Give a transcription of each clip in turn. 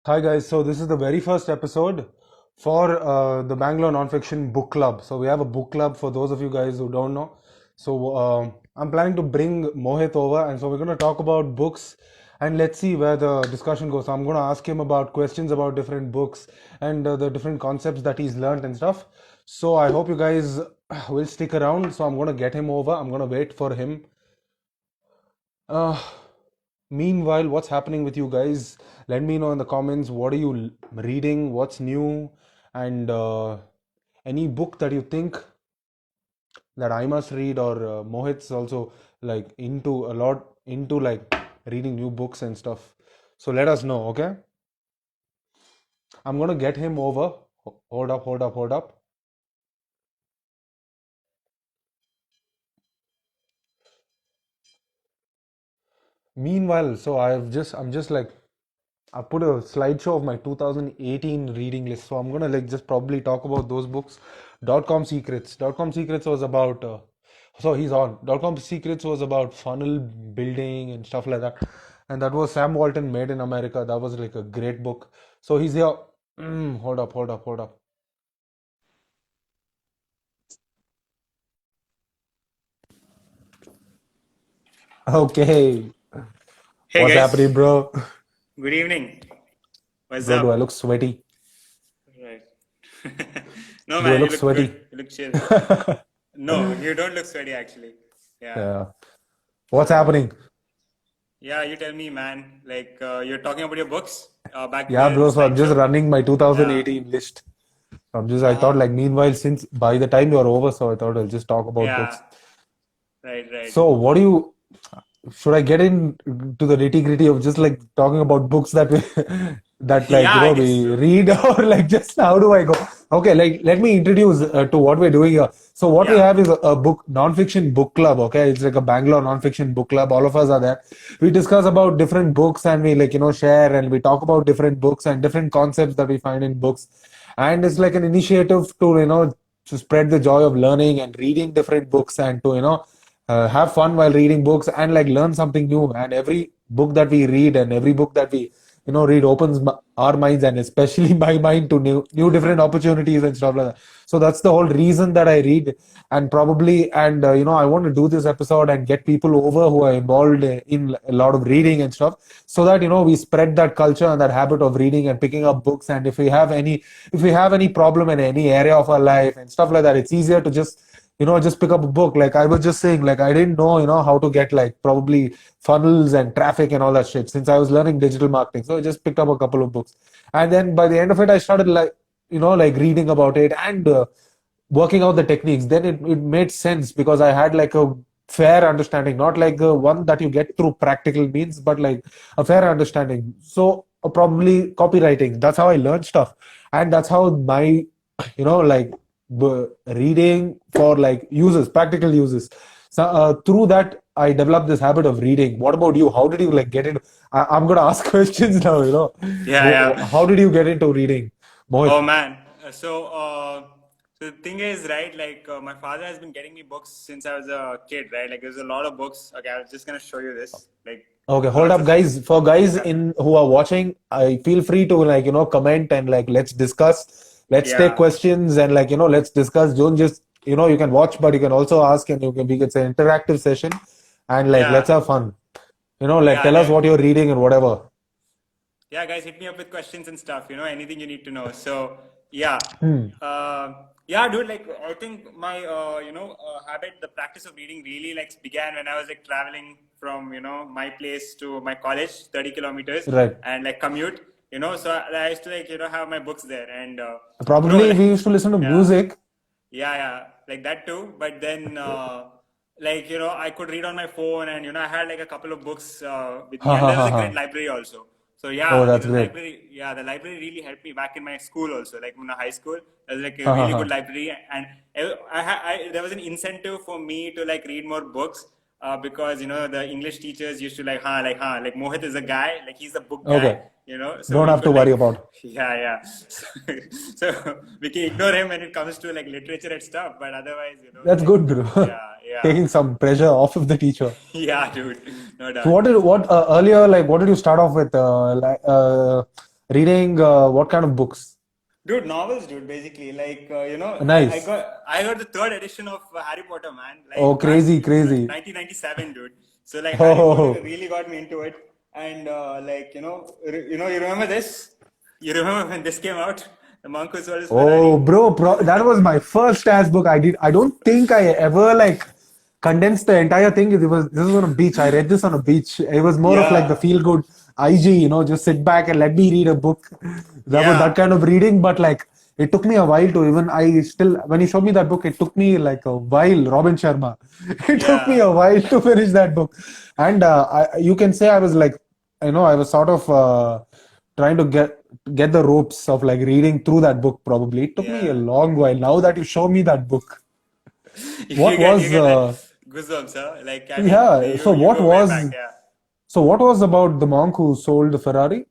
Hi guys, so this is the very first episode for the Bangalore Non-Fiction Book Club. So we have a book club for those of you guys who don't know. So I'm planning to bring Mohit over, and so we're going to talk about books, and let's see where the discussion goes. So I'm going to ask him about questions about different books and the different concepts that he's learned and stuff. So I hope you guys will stick around. So I'm going to get him over. I'm going to wait for him. Uh, Meanwhile, what's happening with you guys? Let me know in the comments. What are you reading? What's new? And any book that you think that I must read, or Mohit's also like into a lot into like reading new books and stuff. So let us know, okay? I'm gonna get him over. Hold up, hold up, hold up. Meanwhile, so I'm just like I put a slideshow of my 2018 reading list. So I'm gonna like just probably talk about those books. Dot com Secrets. Dot com Secrets was about so he's on. Dot com Secrets was about funnel building and stuff like that. And that was Sam Walton Made in America. That was like a great book. So he's here. Hold up, hold up, hold up. Okay. Hey What's happening, guys, bro? good evening. What's Bro, do I up? look sweaty? Right. No Do I man, you look look good. sweaty? You look chill. No, you don't look sweaty actually. Yeah. Yeah. What's So happening? yeah, you tell me, man. Like you're talking about your books back Yeah, there in the bro. So I'm just slideshow. running my Yeah. 2018 list. I thought Uh-huh. like meanwhile, since by the time you're over, so I thought I'll just talk about Yeah. books. Right. Right. So should I get in to the nitty-gritty of just like talking about books that we, that like, Yeah, I guess we so. read or like just how do I go? Okay, like let me introduce Uh-huh. to what we're doing here. So what we Yeah. have is a book, non-fiction book club. Okay, it's like a Bangalore non-fiction book club. All of us are there. We discuss about different books and we like, share and we talk about different books and different concepts that we find in books. And it's like an initiative to, to spread the joy of learning and reading different books and to, have fun while reading books and like learn something new. And every book that we read and every book that we read opens our minds and especially my mind to new different opportunities and stuff like that. So that's the whole reason that I read. And probably and I want to do this episode and get people over who are involved in a lot of reading and stuff, so that we spread that culture and that habit of reading and picking up books. And if we have any problem in any area of our life and stuff like that, it's easier to just pick up a book. Like I was just saying, like I didn't know, how to get like probably funnels and traffic and all that shit since I was learning digital marketing. So I just picked up a couple of books. And then by the end of it, I started like, like reading about it and working out the techniques. Then it made sense because I had like a fair understanding, not like the one that you get through practical means, but like a fair understanding. So probably copywriting. That's how I learned stuff. And that's how my, like reading for like uses, practical uses. So through that, I developed this habit of reading. What about you? How did you like get into? I'm gonna ask questions now. Yeah. Yeah. How did you get into reading, Oh Mohit? man. So the thing is, right? Like my father has been getting me books since I was a kid, right? Like there's a lot of books. Okay, I'm just gonna show you this. Like Okay, hold lots up, of guys. For guys yeah, in who are watching, I feel free to like comment and like let's discuss. Let's take yeah, questions and like let's discuss. Don't just you can watch, but you can also ask and we can say interactive session, and like let's yeah, have fun. Like yeah. tell us what you're reading and whatever. Yeah, guys, hit me up with questions and stuff. Anything you need to know. So yeah, Hmm. yeah, dude. Like I think my habit, the practice of reading, really like began when I was like traveling from my place to my college, 30 kilometers, Right. and like commute. So I used to like have my books there, and bro, Probably we like used to listen to yeah. music. Yeah, like that too. But then, like I could read on my phone, and I had like a couple of books with me, Ha and ha there was ha a ha. great library also. So Oh, yeah, that's great. the library really helped me back in my school also. Like in my high school, there was like a Ha ha really ha. good library, and there was an incentive for me to like read more books. Because the English teachers used to like Mohit is a guy, like he's a book guy, Okay. so Don't we have to could worry like about. yeah. So we can ignore him when it comes to like literature and stuff, but otherwise, That's like good, bro. yeah, Taking some pressure off of the teacher. yeah, dude, no So doubt. what earlier, like what did you start off with? Reading what kind of books? Dude, novels, dude. Basically, like Nice. I got the third edition of Harry Potter, man. Oh, Like back crazy, in crazy. 1997, dude. So like Harry Potter Oh, really got me into it, and you remember this? You remember when this came out? The Monk Who Sold His oh, Ferrari. bro, that was my first as book. I don't think I ever like condensed the entire thing. This was on a beach. I read this on a beach. It was more of like the Yeah, feel good IG, just sit back and let me read a book. That was that yeah, kind of reading, but like it took me a while to even I still when you showed me that book, it took me like a while. Robin Sharma, it took me yeah. a while to finish that book, and you can say I was like, I was sort of trying to get the ropes of like reading through that book. Probably it took me a Yeah. long while. Now that you show me that book, You what get you was get like goosebumps, huh? Like I mean, yeah? you go way back, yeah. So what was about the monk who sold the Ferrari?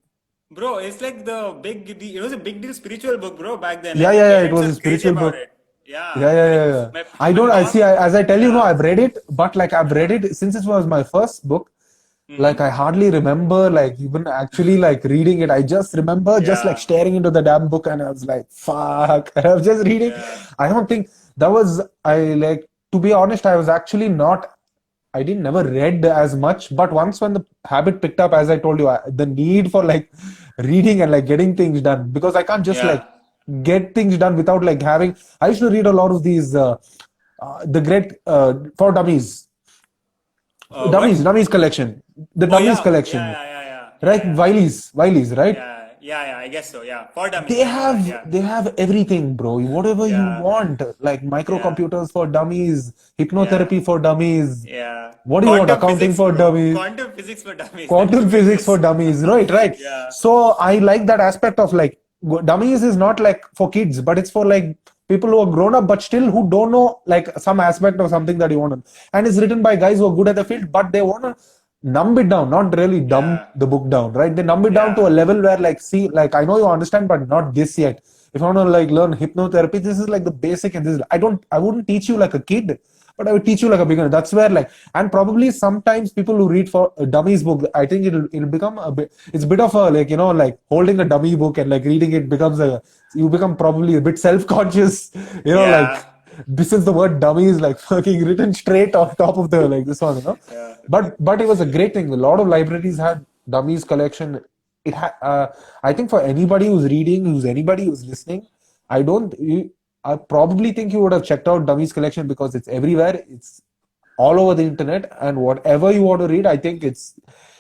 Bro, it's like it was a big deal spiritual book, bro, back then. Yeah, Like yeah, yeah. It parents was are a crazy spiritual about book. it. Yeah. Yeah, yeah, Like yeah, yeah. my I my don't. I see. mom, As I tell you, no, yeah. I've read it, but like I've read Uh-huh. it since it was my first book. Like I Mm-hmm. hardly remember like even actually like reading it. I just remember just like Yeah. staring into the damn book and I was like, fuck. And I was just reading. Yeah. I don't think that was I like to be honest, I was actually not I didn't never read as much, but once when the habit picked up, as I told you, the need for like reading and like getting things done because I can't just Yeah. like get things done without like having. I used to read a lot of these the great for What? dummies collection, the Oh dummies yeah. Yeah, collection, yeah, yeah, yeah. Yeah, right? yeah. Wiley's, right? Yeah. Yeah, yeah, I guess so. Yeah. For dummies They and all that. have Yeah. they have everything, bro. Whatever you Yeah. want, like Yeah. microcomputers for dummies, Yeah. hypnotherapy for dummies. Yeah. What do you want? Quantum Accounting physics, for bro. dummies, Quantum physics for dummies. That quantum should be physics for this. dummies, right? Yeah. So I like that aspect of like dummies is not like for kids, but it's for like people who are grown up but still who don't know like some aspect of something that you want to. And it's written by guys who are good at the field, but they want to numb it down, not really dumb Yeah. the book down, right? They numb it down to Yeah. a level where like see, like I know you understand, but not this yet. If I want to like learn hypnotherapy, this is like the basic, and this I wouldn't teach you like a kid, but I would teach you like a beginner. That's where like, and probably sometimes people who read for a dummies book, I think it'll become a bit. It's a bit of a like like holding a dummy book and like reading it becomes you become probably a bit self conscious. Like Yeah. this is the word dummy is like fucking written straight on top of the like this one. Yeah. But it was a great thing. A lot of libraries had dummies collection. I think for anybody who's reading, anybody who's listening, I don't. I probably think you would have checked out Dummies collection because it's everywhere. It's all over the internet, and whatever you want to read, I think it's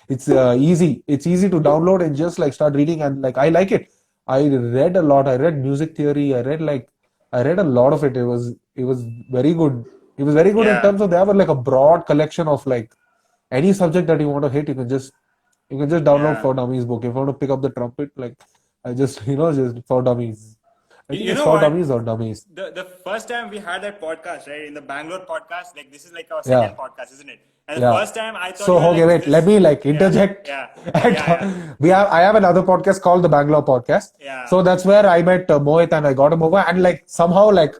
easy. It's easy to download and just like start reading. And like I like it. I read a lot. I read music theory. I read a lot of it. It was very good. It was very good in Yeah. terms of they have like a broad collection of like any subject that you want to hit. You can just download Yeah. for Dummies book. If you want to pick up the trumpet, like I just just for Dummies. I think You it's know for what? Dummies or Dummies. The first time we had that podcast, right, in the Bangalore podcast, like this is like our second Yeah, podcast, isn't it? And the yeah. first time I thought So you were okay, like wait. Let this. me like Yeah. interject. Yeah. And Yeah. Yeah. I have another podcast called the Bangalore Podcast. Yeah. So that's where I met Mohit and I got him over. And like somehow like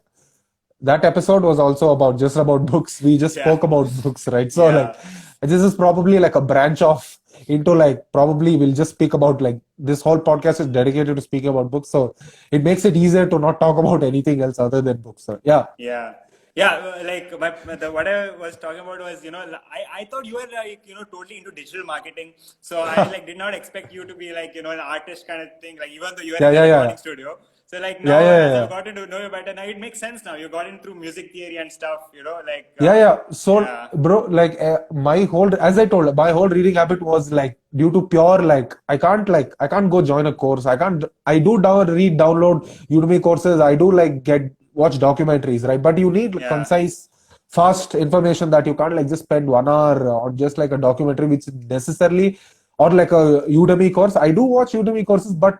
that episode was also about just about books. We just Yeah. spoke about books, right? So like Yeah. this is probably like a branch off into like probably we'll just speak about like this whole podcast is dedicated to speaking about books. So it makes it easier to not talk about anything else other than books. So, yeah. Yeah. Yeah, like what I was talking about was, I thought you were like, totally into digital marketing. So I like did not expect you to be like, an artist kind of thing, like even though you were Yeah, in the yeah, yeah. recording studio. So like Yeah, now, yeah, as yeah. I've gotten to know you better, now it makes sense now. You got in through music theory and stuff, like, Yeah, yeah. So, yeah, bro, like as I told, my whole reading habit was like due to pure like I can't go join a course. I do download Udemy courses. I do like watch documentaries, right? But you need yeah, concise, fast information that you can't like just spend 1 hour on just like a documentary, which necessarily or like a Udemy course. I do watch Udemy courses, but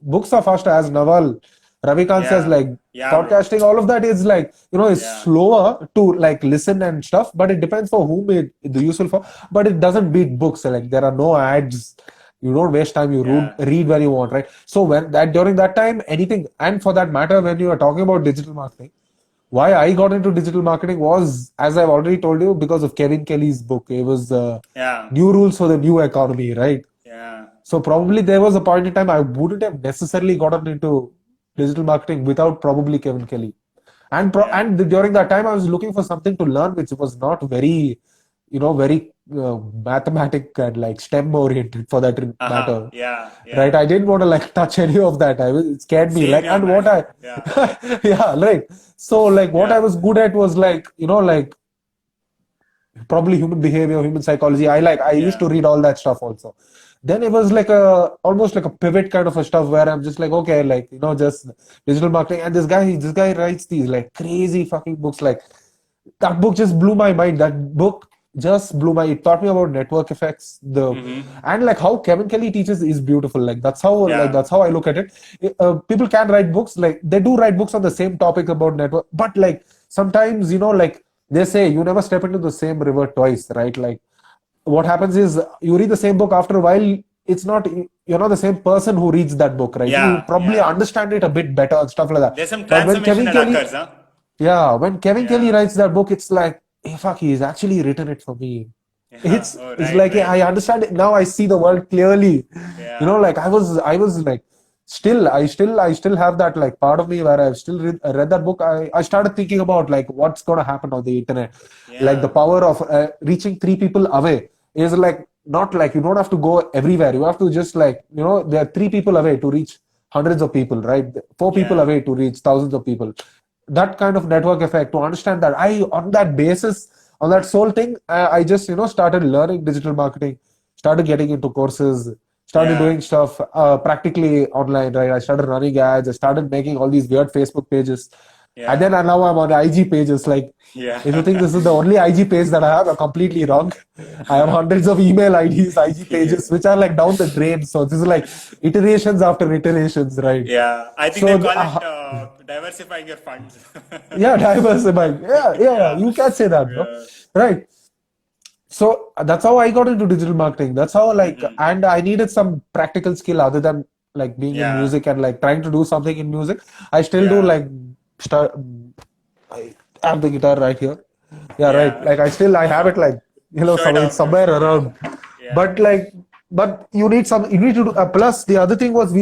books are fast as Naval. Ravikant says yeah, like yeah, bro. podcasting, all of that is like, is Yeah, slower to like listen and stuff, but it depends for whom it's useful for. But it doesn't beat books. Like there are no ads. You don't waste time. You yeah, read when you want, right? So during that time, anything, and for that matter, when you are talking about digital marketing, why I got into digital marketing was, as I've already told you, because of Kevin Kelly's book. It was yeah, New Rules for the New Economy, right? yeah, So probably there was a point in time I wouldn't have necessarily gotten into digital marketing without probably Kevin Kelly. Yeah. And during that time, I was looking for something to learn which was not very, very mathematic and like STEM oriented for that Haha. matter. Yeah. Right? Yeah. I didn't want to like touch any of that. It scared me. Same Like, here, and what man. I, Yeah. yeah, right. So like what I Yeah. was good at was like, like probably human behavior, human psychology. I used Yeah. to read all that stuff also. Then it was like almost like a pivot kind of a stuff where I'm just like, okay, like, just digital marketing. And this guy writes these like crazy fucking books. Like that book just blew my mind. That book just blew my, it taught me about network effects, Mm-hmm. and like how Kevin Kelly teaches is beautiful. Like Yeah. that's how I look at it. People can write books, like they do write books on the same topic about network, but like sometimes, like they say you never step into the same river twice, right? Like what happens is you read the same book after a while, it's not, you're not the same person who reads that book, right? You Yeah. probably Yeah. understand it a bit better and stuff like that. There's some But when transformation Kevin that Kelly, occurs, huh? yeah, when Kevin Kelly Yeah. writes that book, it's like, hey, fuck, he's actually written it for me. Yeah. It's Oh, it's right. like, yeah, Right. I understand it now. I see the world clearly. Yeah. Like I was like, I still have that like part of me where I've still read that book. I started thinking about like what's gonna happen on the internet, like the Yeah. power of reaching three people away is like not like you don't have to go everywhere. You have to just like there are three people away to reach hundreds of people, right? Four people Yeah. away to reach thousands of people. That kind of network effect, to understand that, I on that basis, on that sole thing, I just started learning digital marketing, started getting into courses, started Yeah. doing stuff practically online, right? I started running ads, I started making all these weird Facebook pages, and then Yeah. now I'm on IG pages. Like, if you think Yeah. this is the only IG page that I have, I'm completely wrong. I have hundreds of email IDs, IG Yeah. pages, which are like down the drain. So this is like iterations after iterations, right? Yeah. I think So they call it diversifying your funds. yeah, diversifying. Yeah, Yeah. you can say that, bro. Yeah. Right. So that's how I got into digital marketing. That's how, like, Mm-hmm. and I needed some practical skill other than like being in Yeah. music and like trying to do something in music. I still do Yeah. like start. I have the guitar right here. Yeah, right. Yeah. Like I have it like Show it somewhere, it's off, bro. somewhere Show it off. around. Yeah. But like, but you need to do. Plus, the other thing was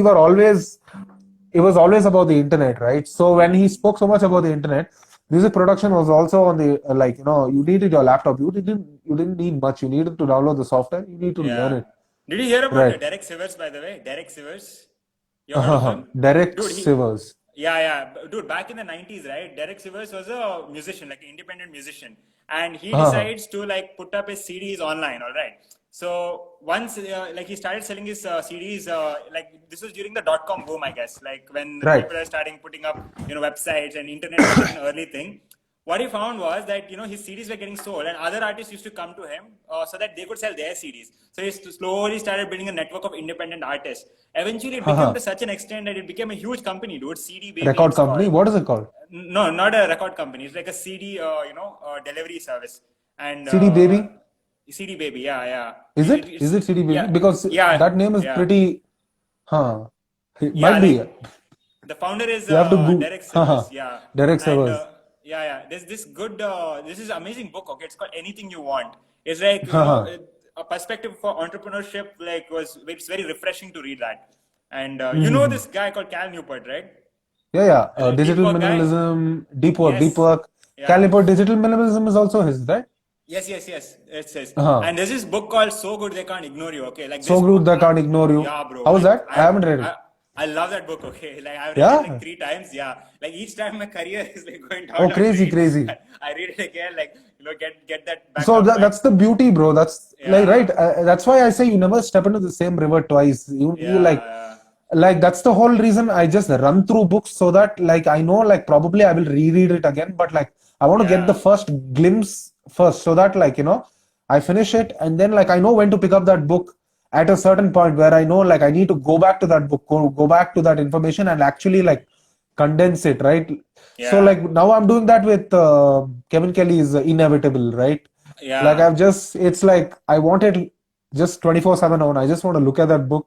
it was always about the internet, right? So when he spoke so much about the internet, music production was also on the like you needed your laptop. You didn't need much. You needed to download the software. You need to learn Yeah. it, Did you hear about right? Derek Sivers, by the way? Derek Sivers? You heard of him? Derek Dude, he, Sivers. yeah, yeah. Dude, back in the 90s, right? Derek Sivers was a musician, like an independent musician. And he decides to like put up his CDs online, all right? So once, like he started selling his CDs, like this was during the dot-com boom, I guess. Like when Right. people are starting putting up, websites and internet was such an early thing. What he found was that his CDs were getting sold, and other artists used to come to him so that they could sell their CDs. So he slowly started building a network of independent artists. Eventually, it became to such an extent that it became a huge company, dude. CD Baby, Record it's company. called. What is it called? No, not a record company. It's like a CD, delivery service. And CD Baby. CD Baby, yeah, yeah. Is it? Is It's it CD Baby? yeah, Because yeah, that name is yeah, pretty. Huh. It yeah. might be. Like the founder is You have to go. Derek Sivers, yeah, Derek and Sivers. yeah, yeah. There's this good, this is amazing book. Okay, it's called Anything You Want. It's like a perspective for entrepreneurship. Like it's very refreshing to read that. And this guy called Cal Newport, right? Yeah, yeah. The deep Digital work guy. minimalism, deep work, deep Yes, work. yeah. Caliper digital minimalism is also his, right? Yes, yes, yes. It says. Uh-huh. And there's this book called So Good They Can't Ignore You. Okay, like So this good book. that can't ignore you. Yeah, bro. How was Like that? I haven't read it. I love that book. Okay, like I've read it like Yeah. 3 times. Yeah, like each time my career is like going down Oh, a crazy, drain, crazy. I read it again. Like get that back So up. Like that's the beauty, bro. That's like yeah, right. That's why I say you never step into the same river twice. You yeah, like that's the whole reason I just run through books so that like I know like probably I will reread it again, but like I want to get the yeah, first glimpse first so that like I finish it, and then like I know when to pick up that book at a certain point where I know like I need to go back to that book, go back to that information and actually like condense it, right? So yeah, like now I'm doing that with Kevin Kelly's Inevitable, right? Like yeah, it's like I wanted just 24/7 on. I just want to look at that book.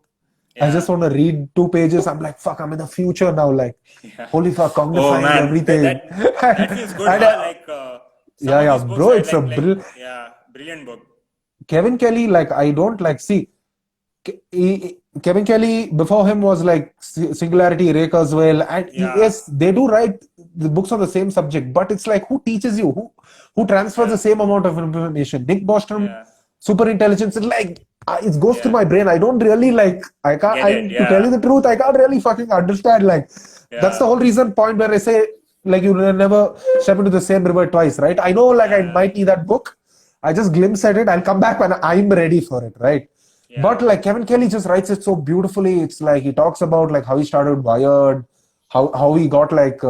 I just yeah, want to read 2 pages. I'm like, fuck, I'm in the future now. Like, yeah. holy fuck, Oh cognifying man, everything. that feels good, And huh? Like some yeah, of yeah, these books bro, are it's a like yeah, brilliant book. Kevin Kelly. Like, I don't like see. Kevin Kelly before him was like Singularity, Ray Kurzweil, and Yeah. yes, they do write the books on the same subject, but it's like who teaches you, who transfers the same amount of information. Nick Bostrom, Yeah. super intelligence, it's like it goes to Yeah. my brain. I don't really like. I can't. Get it. To tell you Yeah. the truth, I can't really fucking understand. Like that's the Yeah. whole reason point where I say like you never step into the same river twice, right? I know like I might need that book. I just glimpse at it. I'll come back when I'm ready for it, right? But Yeah. like Kevin Kelly just writes it so beautifully. It's like he talks about like how he started Wired, how he got like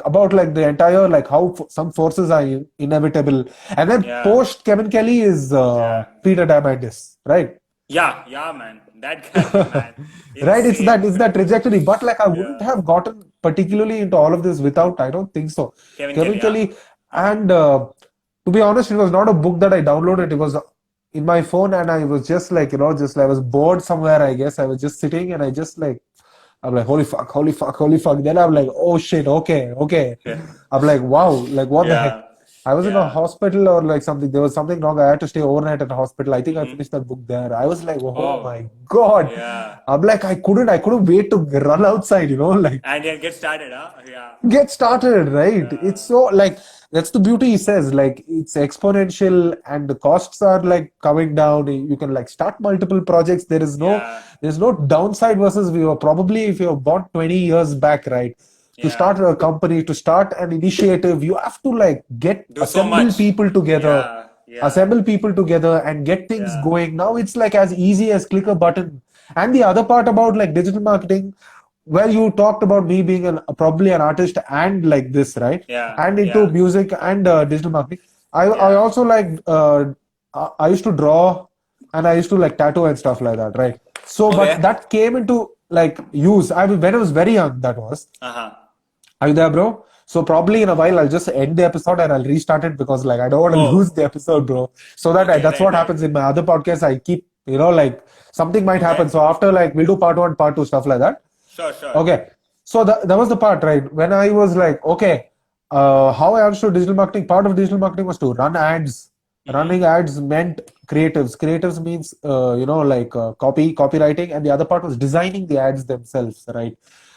about like the entire like how some forces are inevitable, and then Yeah. post Kevin Kelly is Yeah. Peter Diamandis, right? Yeah. Yeah, man. That guy, man. Right, Insane. it's that trajectory. But like I wouldn't Yeah. have gotten particularly into all of this without. I don't think so. Kevin Kevin Kelly, yeah. Kelly, and to be honest, it was not a book that I downloaded. It was in my phone, and I was just like just I was bored somewhere. I guess I was just sitting, and I just like I'm like holy fuck, holy fuck, holy fuck. Then I'm like oh shit, okay, okay. Yeah. I'm like wow, like what the heck. Yeah. I was in a Yeah. hospital or like something. There was something wrong. I had to stay overnight at a hospital. I think I Mhm. finished that book there. I was like, oh Oh. my God. Yeah. I'm like, I couldn't wait to run outside, like And then get started, huh? Yeah. get started, right? It's Yeah. so like that's the beauty he says, like it's exponential and the costs are like coming down. You can like start multiple projects. Yeah. There's no downside versus we were probably if you were born 20 years back, right? To Yeah. start a company, to start an initiative, you have to like Do so much. Yeah. Yeah. assemble people together and get things Yeah. going. Now it's like as easy as click a button. And the other part about like digital marketing, where you talked about me being probably an artist and like this, right? Yeah. And into Yeah. music and digital marketing. I Yeah. also like I used to draw and I used to like tattoo and stuff like that, right? So, but Okay. that came into like use. I mean, when I was very young, that was. Uh-huh. Are you there, bro? So probably in a while I'll just end the episode and I'll restart it because like I don't want to Oh. lose the episode, bro. So that Okay. that's Right. what Right. happens in my other podcasts. I keep like something might happen. Okay. So after like we'll do part one, part two, stuff like that. Sure. Sure. Okay. So that was the part, right? When I was like, okay, how I understood digital marketing, part of digital marketing was to run ads. Running ads meant creatives. Creatives means, copywriting. And the other part was designing the ads themselves, right?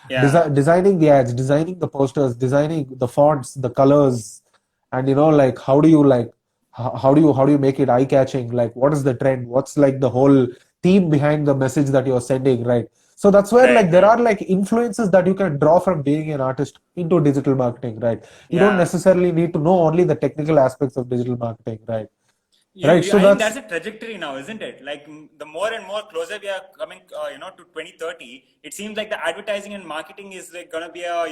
Yeah. Designing the ads, designing the posters, designing the fonts, the colors, and like how do you make it eye catching? Like what is the trend? What's like the whole theme behind the message that you're sending, right? So that's where Right. like there Right. are like influences that you can draw from being an artist into digital marketing, right? You don't Yeah. necessarily need to know only the technical aspects of digital marketing, right? Right. So I think that's that's a trajectory now, isn't it? Like the more and more closer we are coming, to 2030, it seems like the advertising and marketing is like gonna be a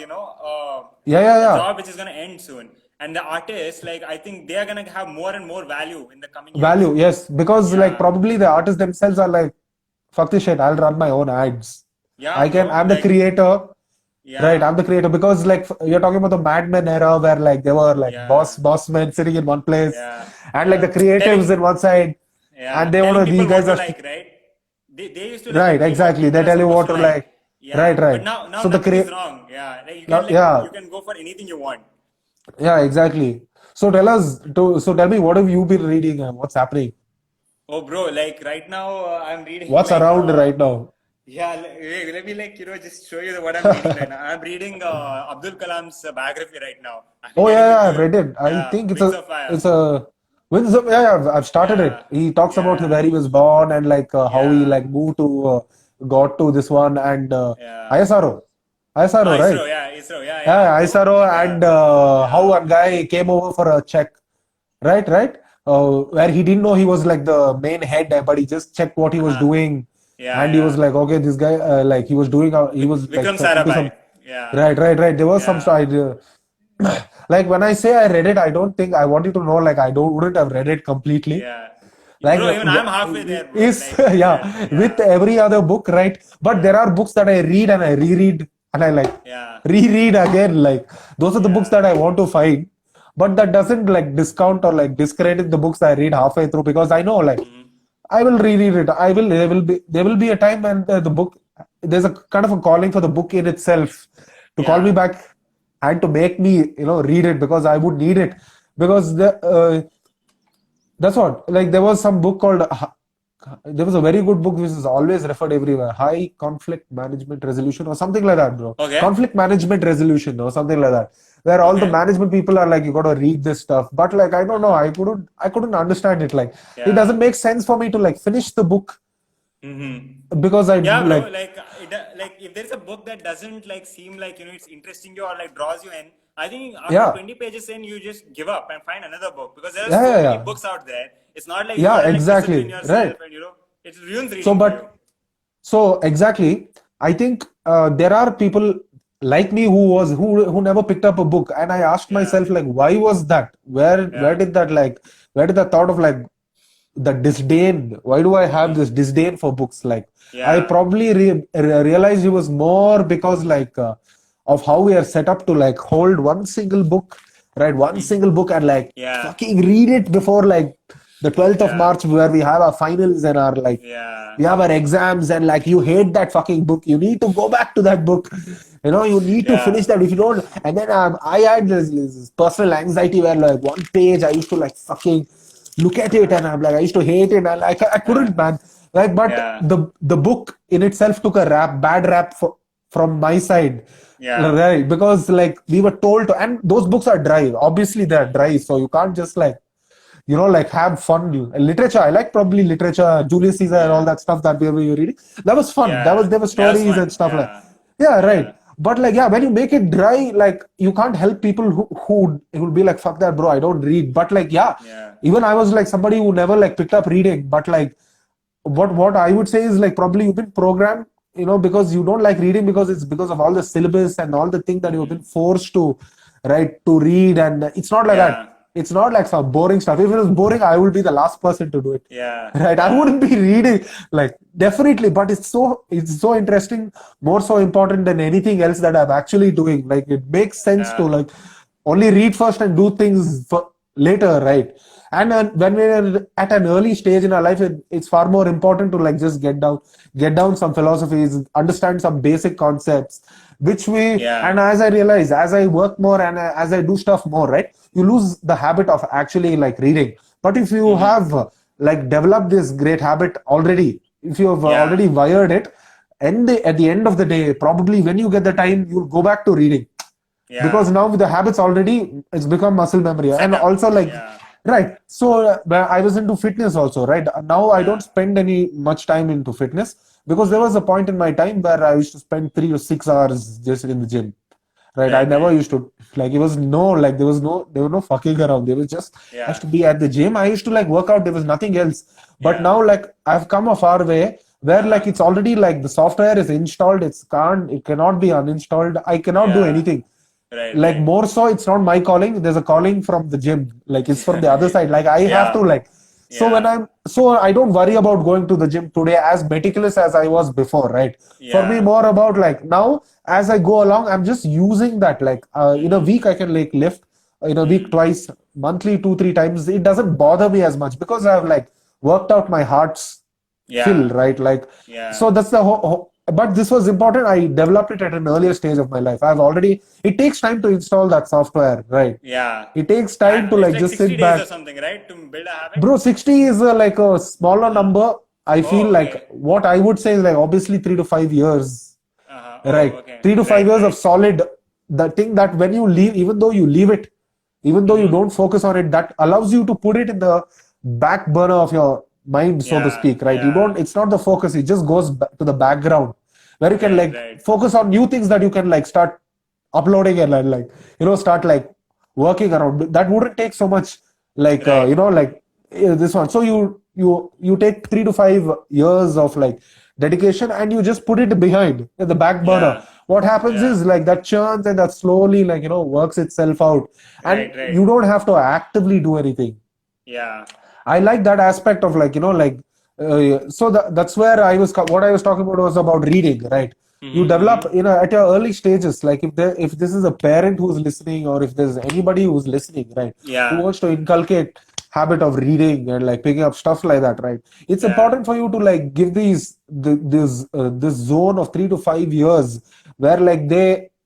yeah. job which is gonna end soon. And the artists, like I think they are gonna have more and more value in the coming years. Value, yes, because like Yeah. probably the artists themselves are like, fuck this shit, I'll run my own ads. Yeah, bro. I'm the Like, creator, right? yeah, I'm the creator because like you're talking about the Mad Men era where like they were like yeah, boss men sitting in one place yeah, and like yeah. the creatives in one side Yeah, and they want telling to, these people what guys to are, like, right? They used to like right, dictate what exactly. They people are tell you supposed what to to like. like. Yeah, Right. but now So the nothing is wrong. Yeah, like yeah, you can go for anything you want. yeah, exactly. So tell me, what have you been reading and what's happening? Oh, bro, like right now I'm reading What's like around right now? yeah. Let me like just show you what I'm reading right now. I'm reading Abdul Kalam's biography right now. I'm Oh getting yeah, into I've read it. it. I Yeah, think Wings of Fire. it's a Winds of yeah, I've started Yeah, it. He talks about yeah, where he was born and like how he yeah, like moved to got to this one and yeah. ISRO. ISRO, right? ISRO, yeah, Yeah, bro. ISRO Yeah, and how yeah, one guy came over for a check, right? Where he didn't know he was like the main head, but he just checked what he was uh-huh. doing, Yeah, and he was yeah. like, okay, this guy like he was like Vikram into Sarabhai. some Yeah, right. There was some yeah. idea. Like when I say I read it, I don't think I want you to know like I don't wouldn't have read it completely. Yeah. Like Bro, even I'm halfway there, bro. is Like, yeah, yeah, with yeah, every other book, right? But there yeah, are books that I read and I reread and I like yeah, reread again. Like those are the books yeah. that I want to find. But that doesn't like discount or like discredit the books I read halfway through because I know like Hmm. I will reread it. There will be a time when the book there's a kind of a calling for the book in itself to call me Yeah. back and to make me read it because I would need it because that's what like there was some book called there was a very good book which is always referred everywhere. High Conflict Management Resolution or something like that, bro. Okay. Conflict Management Resolution or something like that. Where all the Okay. management people are like, you got to read this stuff. But like, I don't know, I couldn't understand it. Like, it Yeah. doesn't make sense for me to like finish the book because I Yeah, bro. like, Like if there's a book that doesn't like seem like it's interesting you or like draws you in, I think after yeah, 20 pages in, you just give up and find another book because there are yeah, so yeah, many yeah, books out there. It's not like you yeah, gotta like discipline exactly, yourself right. and it ruins So, reading for you. but so exactly, I think there are people like me who never picked up a book, and I asked Yeah. myself like, why was that? Where Yeah. did that like where did that thought of like the disdain? Why do I have this disdain for books? Like I Yeah. probably realized it was more because like of how we are set up to like hold one single book, right? One single book and like Yeah. fucking read it before like the 12th of Yeah. March where we have our finals and our like Yeah. we have our exams and like you hate that fucking book. You need to go back to that book. You need to Yeah. finish that. If you don't, and then I had this personal anxiety where like one page I used to like fucking look at it and I'm like I used to hate it and like I couldn't, man. Like, but Yeah. the book in itself took a bad rap from my side. Yeah. Right, because like we were told to, and those books are dry. Obviously, they're dry, so you can't just like like have fun. Literature, I like probably literature, Julius Caesar and all Yeah. that stuff that we were reading. That was fun. Yeah. There were That was stories and fun. stuff like, Yeah. yeah, Yeah. right. But like, yeah, when you make it dry, like you can't help people who will be like, fuck that, bro, I don't read. But like, yeah, Yeah. even I was like somebody who never like picked up reading. But like, what I would say is like probably you've been programmed, because you don't like reading because it's because of all the syllabus and all the things that you've been forced to, right, to read. And it's not like that. Yeah. It's not like some boring stuff. If it was boring, I would be the last person to do it. Yeah. Right. I Yeah. wouldn't be reading, like definitely, but it's so interesting, more so important than anything else that I'm actually doing. Like it makes sense to Yeah. like only read first and do things later, right? And when we're at an early stage in our life, it's far more important to like just get down some philosophies, understand some basic concepts, which Yeah. and as I realize, as I work more and as I do stuff more, right, you lose the habit of actually like reading. But if you have like developed this great habit already, if you have Yeah. already wired it, and at the end of the day, probably when you get the time, you'll go back to reading Yeah. because now with the habits already it's become muscle memory. Set And up. also like, Yeah. right, so I was into fitness also, right? Now I don't Yeah. spend any much time into fitness because there was a point in my time where I used to spend 3 to 6 hours just in the gym, right? I Right. never Right. used to like, there was no fucking around. There was just, I used Yeah. to be at the gym. I used to like work out. There was nothing else. But Yeah. now like I've come a far way where like it's already like the software is installed. It cannot be uninstalled. I cannot do Yeah. anything. Right. Like Right. more so, it's not my calling. There's a calling from the gym. Like it's from the other side. Like I have to Yeah. like, Yeah. so I don't worry about going to the gym today as meticulous as I was before, right? For me, Yeah. more about like now as I go along, I'm just using that. Like in a week, I can like lift in a week twice, monthly 2-3 times. It doesn't bother me as much because I've like worked out my heart's fill, Yeah. right? Like, Yeah. so that's the but this was important. I developed it at an earlier stage of my life. It takes time to install that software, right? Yeah. It takes time to It's like like just 60 sit days or back. something, right? To build a habit. Bro, 60 is like a smaller number. I feel Oh, like okay. what I would say is like obviously 3 to 5 years, Oh, right? okay. 3 to 5 years of Right. solid, the thing that when you leave, even though you leave it, even though you don't focus on it, that allows you to put it in the back burner of your mind, so to Yeah. speak, right? Yeah. It's not the focus, it just goes to the background where you can Right. like Right. focus on new things that you can like start uploading and like, start like working around. That wouldn't take so much like, Right. this one. So you take 3 to 5 years of like dedication and you just put it behind in the back burner. Yeah. What happens Yeah. is like that churns and that slowly like, works itself out and Right. Right. you don't have to actively do anything. Yeah. I like that aspect of like, so that's where what I was talking about was about reading, right? You develop, at your early stages, like if this is a parent who's listening or if there's anybody who's listening, right, who Yeah. wants to inculcate habit of reading and like picking up stuff like that, right? It's Yeah. important for you to like give this zone of 3 to 5 years where like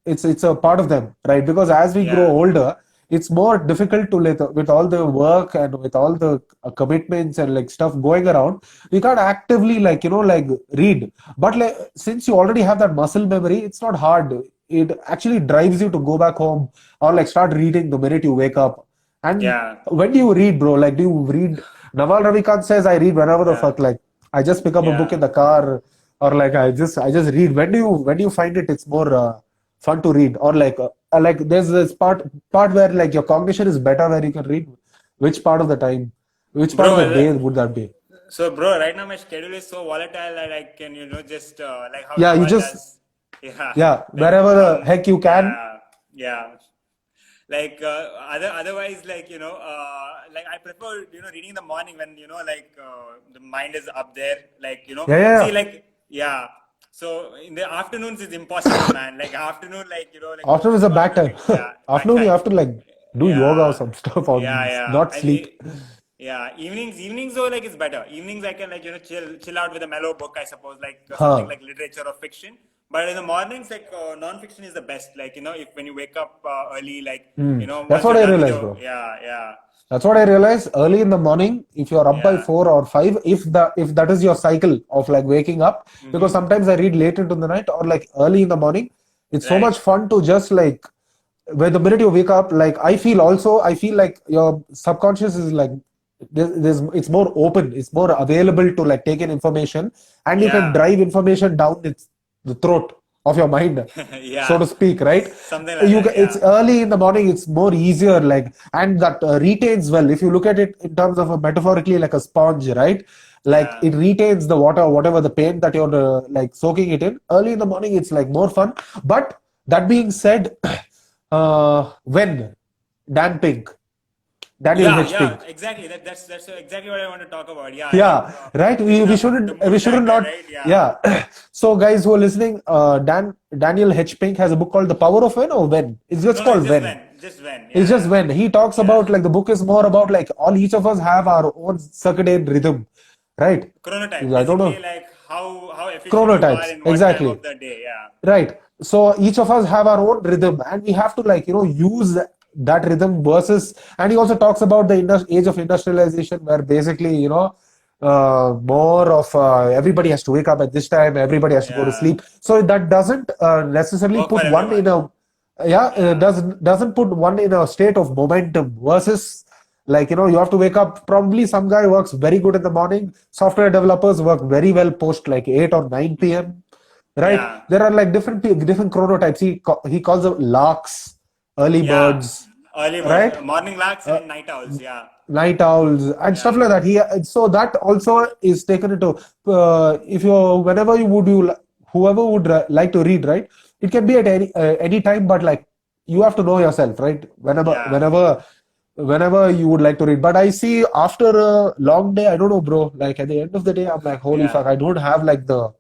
it's a part of them, right? Because as we grow Yeah. older, it's more difficult to with all the work and with all the commitments and like stuff going around, we can't actively like read. But like since you already have that muscle memory, it's not hard. It actually drives you to go back home or like start reading the minute you wake up. And Yeah. when do you read, bro? Like, do you read? Naval Ravikant says I read whenever the Yeah. fuck. Like, I just pick up a book Yeah. in the car, or like I just read. When do you find it's more fun to read, or like there's this part where like your cognition is better where you can read. Which part of the time? Which part of Bro, the day would that be? so bro, right now my schedule is so volatile that I can, just like how Yeah, you Naval just does. Yeah. yeah, Like wherever the from, heck you can. yeah, yeah. Like otherwise, like like I prefer reading in the morning when like the mind is up there. Like Yeah, yeah, see yeah. like yeah. So in the afternoons it's impossible, man. Like afternoon, like like Afternoon is a you have bad to time. be yeah bad Afternoon you time. have to like do yoga or Yeah, some stuff or yeah, yeah. not sleep. Yeah, evenings though like it's better. Evenings I can like chill out with a mellow book, I suppose, like something Huh. like literature or fiction. But in the mornings, like non-fiction is the best. Like if when you wake up early, like That's once what you're I done with realized, your bro. yeah, That's what I realized early in the morning. If you're up by yeah. 4 or 5, if that is your cycle of like waking up, because Mm-hmm. sometimes I read late into the night or like early in the morning, it's so Right. much fun to just like when the minute you wake up, like I feel like your subconscious is like it's more open, it's more available to like take in information, and you can Yeah. drive information down the throat of your mind, so to Yeah. speak, right? Something like that. It's Yeah. early in the morning, it's more easier, like, and that retains well. If you look at it in terms of a metaphorically like a sponge, right? Like Yeah. it retains the water, whatever the paint that you're like soaking it in. Early in the morning, it's like more fun. But that being said, when Dan Pink, Daniel Yeah, H. yeah, Pink, exactly. That's exactly what I want to talk about. Yeah, like yeah, right. this is We the shouldn't we mood shouldn't lighter, not right? Yeah. yeah. So guys who are listening, Daniel H. Pink has a book called The Power of When or When. It's just No, it's called just When. when, just when. It's just Yeah, when he talks yeah. about like the book is more about like all each of us have our own circadian rhythm, right? Chronotype, I don't basically know. like how efficient you are Chronotypes, in what time exactly. of the day. Yeah, Right. So each of us have our own rhythm, and we have to use that rhythm versus. And he also talks about the age of industrialization, where basically more of everybody has to wake up at this time, everybody has to go to yeah. sleep. So that doesn't necessarily Work for put one in everyone. a yeah Yeah, doesn't put one in a state of momentum versus like you have to wake up. Probably some guy works very good in the morning. Software developers work very well post like 8 or 9 p.m. Right? yeah, There are like different chronotypes. He calls them larks, early yeah. birds, Early birds, right? morning larks Uh, and night owls. Yeah, Night owls and stuff yeah, like that. So that also is taken into if you whenever you would you whoever would like to read, right? It can be at any time, but like you have to know yourself, right? yeah, Whenever you would like to read. But I see after a long day, I don't know, bro. Like at the end of the day, I'm like, holy yeah. fuck, I don't have like the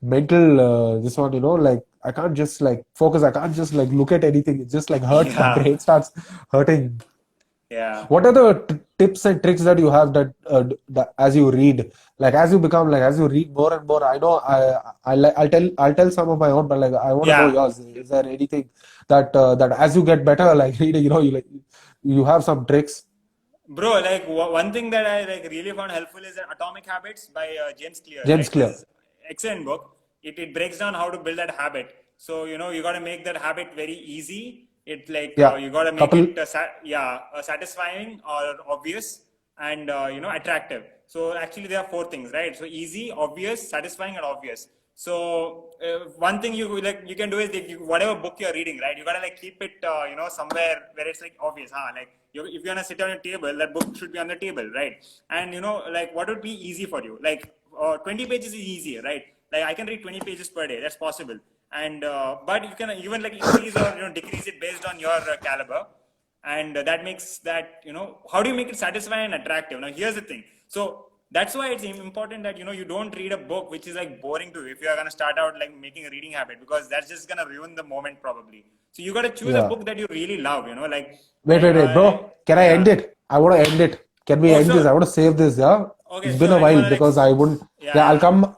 mental this one, like I can't just like focus. I can't just like look at anything. It just like hurts. My Yeah, brain starts hurting. yeah. What are the tips and tricks that you have that as you read, like as you read more and more? I know I'll tell some of my own, but like I want to know Yeah. yours. Is there anything that as you get better, like reading, you have some tricks? Bro, like one thing that I like really found helpful is Atomic Habits by James Clear, James right? This Clear. is excellent book. It breaks down how to build that habit. So you got to make that habit very easy. It like Yeah. you got to make Couple. it satisfying or obvious and attractive. So actually there are four things, right? So easy, obvious, satisfying, and obvious. So one thing you can do is if whatever book you're reading, right? You gotta like keep it somewhere where it's like obvious, huh? Like if you're gonna sit on a table, that book should be on the table, right? And like what would be easy for you? Like 20 pages is easy, right? Like I can read 20 pages per day. That's possible. And but you can even like increase or decrease it based on your caliber, and that makes that how do you make it satisfying and attractive? Now here's the thing. So that's why it's important that you don't read a book which is like boring to you if you are going to start out like making a reading habit, because that's just going to ruin the moment probably. So you got to choose a Yeah. book that you really love, like Wait, bro. Can I end yeah. it? I want to end it. Can we Oh end this? sure. I want to save this. Yeah. Okay, It's been sure. a And you while want to like because I wouldn't. yeah, Yeah, I'll yeah. come.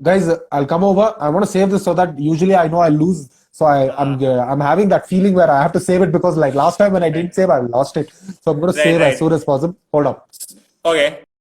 guys, I'll come over. I want to save this so that usually I know I lose. So I'm having that feeling where I have to save it because like last time when I didn't save, I lost it. So I'm going to Right, save as right. soon as possible. Hold up. Okay.